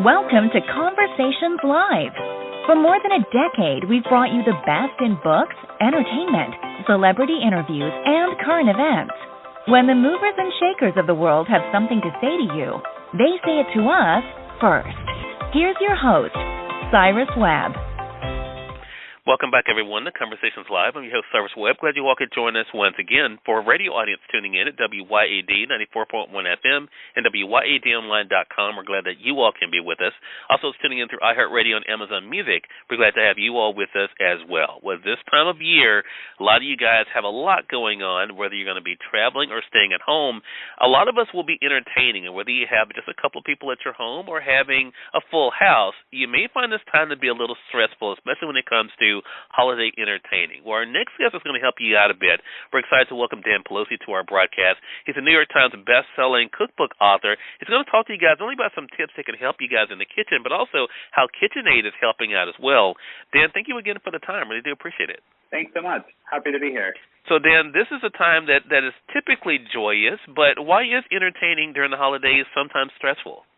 Welcome to Conversations Live. For more than a decade, we've brought you the best in books, entertainment, celebrity interviews, and current events. When the movers and shakers of the world have something to say to you, they say it to us first. Here's your host, Cyrus Webb. Welcome back, everyone, to Conversations Live. I'm your host, Cyrus Webb. Glad you all could join us once again. For a radio audience tuning in at WYAD 94.1 FM and WYADonline.com, we're glad that you all can be with us. Also, tuning in through iHeartRadio and Amazon Music, we're glad to have you all with us as well. Well, this time of year, a lot of you guys have a lot going on, whether you're going to be traveling or staying at home. A lot of us will be entertaining, and whether you have just a couple of people at your home or having a full house, you may find this time to be a little stressful, especially when it comes to holiday entertaining. Well, our next guest is going to help you out a bit. We're excited to welcome Dan Pelosi to our broadcast. He's a New York Times Bestselling Cookbook Author. He's going to talk to you guys not only about some tips that can help you guys in the kitchen, but also how KitchenAid is helping out as well. Dan, thank you again for the time. Really do appreciate it. Thanks so much. Happy to be here. So, Dan, this is a time that is typically joyous, but why is entertaining during the holidays sometimes stressful?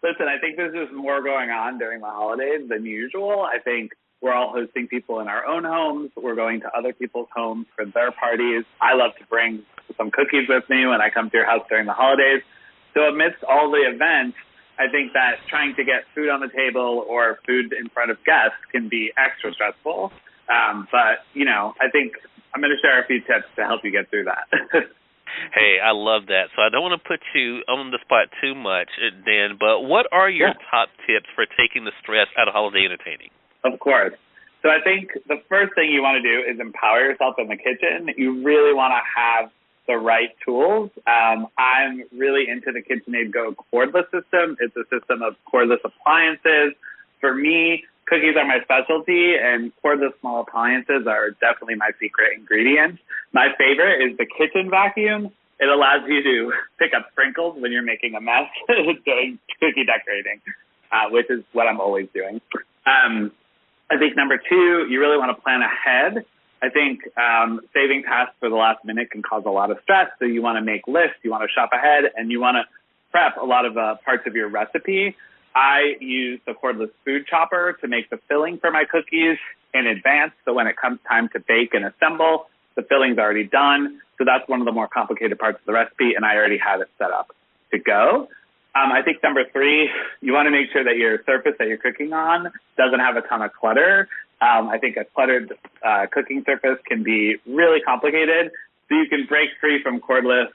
Listen, I think there's just more going on during the holidays than usual. I think we're all hosting people in our own homes. We're going to other people's homes for their parties. I love to bring some cookies with me when I come to your house during the holidays. So amidst all the events, I think that trying to get food on the table or food in front of guests can be extra stressful. But, I think I'm going to share a few tips to help you get through that. Hey, I love that. So I don't want to put you on the spot too much, Dan, but what are your top tips for taking the stress out of holiday entertaining? Of course. So I think the first thing you want to do is empower yourself in the kitchen. You really want to have the right tools. I'm really into the KitchenAid Go cordless system. It's a system of cordless appliances. For me, cookies are my specialty, and cordless small appliances are definitely my secret ingredient. My favorite is the kitchen vacuum. It allows you to pick up sprinkles when you're making a mess doing cookie decorating, which is what I'm always doing. I think number two, you really want to plan ahead. I think saving tasks for the last minute can cause a lot of stress, so you want to make lists, you want to shop ahead, and you want to prep a lot of parts of your recipe. I use the cordless food chopper to make the filling for my cookies in advance, so when it comes time to bake and assemble, the filling's already done. So that's one of the more complicated parts of the recipe, and I already have it set up to go. I think number three, you want to make sure that your surface that you're cooking on doesn't have a ton of clutter. I think a cluttered cooking surface can be really complicated. So you can break free from corded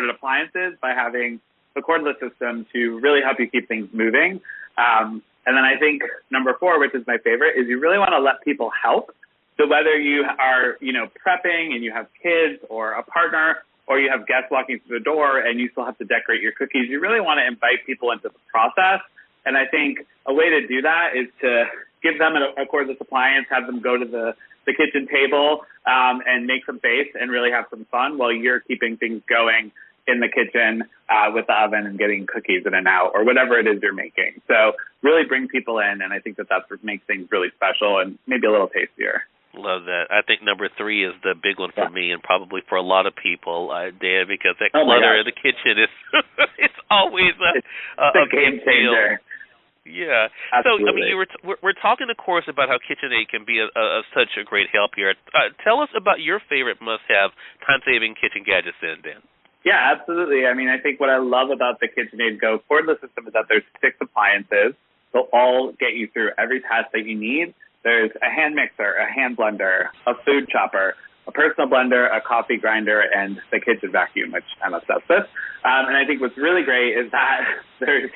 appliances by having the cordless system to really help you keep things moving. And then I think number four, which is my favorite, is you really want to let people help. So whether you are, prepping and you have kids or a partner, or you have guests walking through the door and you still have to decorate your cookies, you really want to invite people into the process. And I think a way to do that is to give them a cordless appliance, have them go to the kitchen table and make some face and really have some fun while you're keeping things going in the kitchen with the oven and getting cookies in and out or whatever it is you're making. So really bring people in, and I think that's what makes things really special and maybe a little tastier. Love that. I think number three is the big one for me and probably for a lot of people, Dan, because that clutter in the kitchen is it's always a game changer. Yeah. Absolutely. So, we're talking, of course, about how KitchenAid can be such a great help here. Tell us about your favorite must-have time-saving kitchen gadgets then, Dan. Yeah, absolutely. I think what I love about the KitchenAid Go cordless system is that there's 6 appliances. They'll all get you through every task that you need. There's a hand mixer, a hand blender, a food chopper, a personal blender, a coffee grinder, and the kitchen vacuum, which I'm obsessed with. And I think what's really great is that there's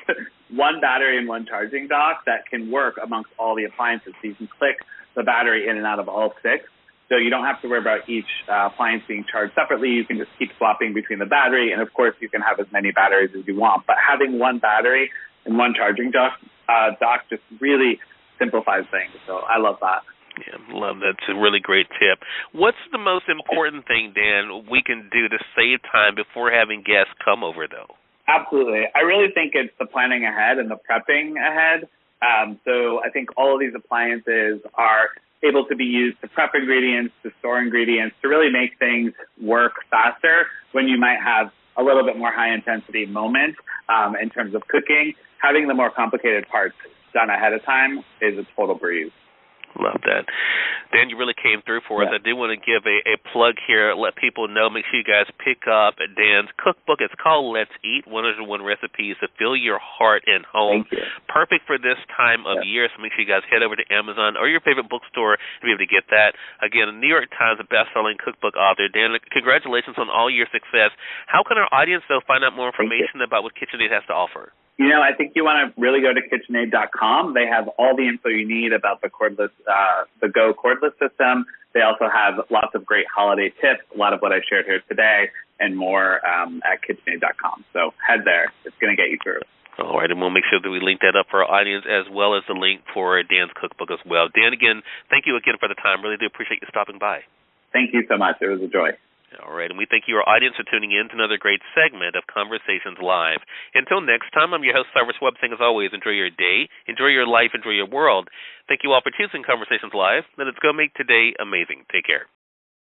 one battery and one charging dock that can work amongst all the appliances. So you can click the battery in and out of all 6. So you don't have to worry about each appliance being charged separately. You can just keep swapping between the battery. And, of course, you can have as many batteries as you want. But having one battery and one charging dock just really simplifies things. So I love that. Yeah, love that. It's a really great tip. What's the most important thing, Dan, we can do to save time before having guests come over, though? Absolutely. I really think it's the planning ahead and the prepping ahead. So I think all of these appliances are able to be used to prep ingredients, to store ingredients, to really make things work faster when you might have a little bit more high-intensity moment in terms of cooking, having the more complicated parts done ahead of time is a total breeze. Love that. Dan, you really came through for us. I do want to give a plug here, let people know, make sure you guys pick up Dan's cookbook. It's called Let's Eat, 101 Recipes to Fill Your Heart and Home. Perfect for this time of year, so make sure you guys head over to Amazon or your favorite bookstore to be able to get that. Again, New York Times Bestselling Cookbook Author. Dan, congratulations on all your success. How can our audience, though, find out more information about what KitchenAid has to offer? You know, I think you want to really go to KitchenAid.com. They have all the info you need about the cordless, the Go cordless system. They also have lots of great holiday tips, a lot of what I shared here today, and more at KitchenAid.com. So head there. It's going to get you through. All right, and we'll make sure that we link that up for our audience as well as the link for Dan's cookbook as well. Dan, again, thank you again for the time. Really do appreciate you stopping by. Thank you so much. It was a joy. All right, and we thank you, our audience, for tuning in to another great segment of Conversations Live. Until next time, I'm your host, Cyrus Webb, saying as always, enjoy your day, enjoy your life, enjoy your world. Thank you all for choosing Conversations Live, and let's go make today amazing. Take care.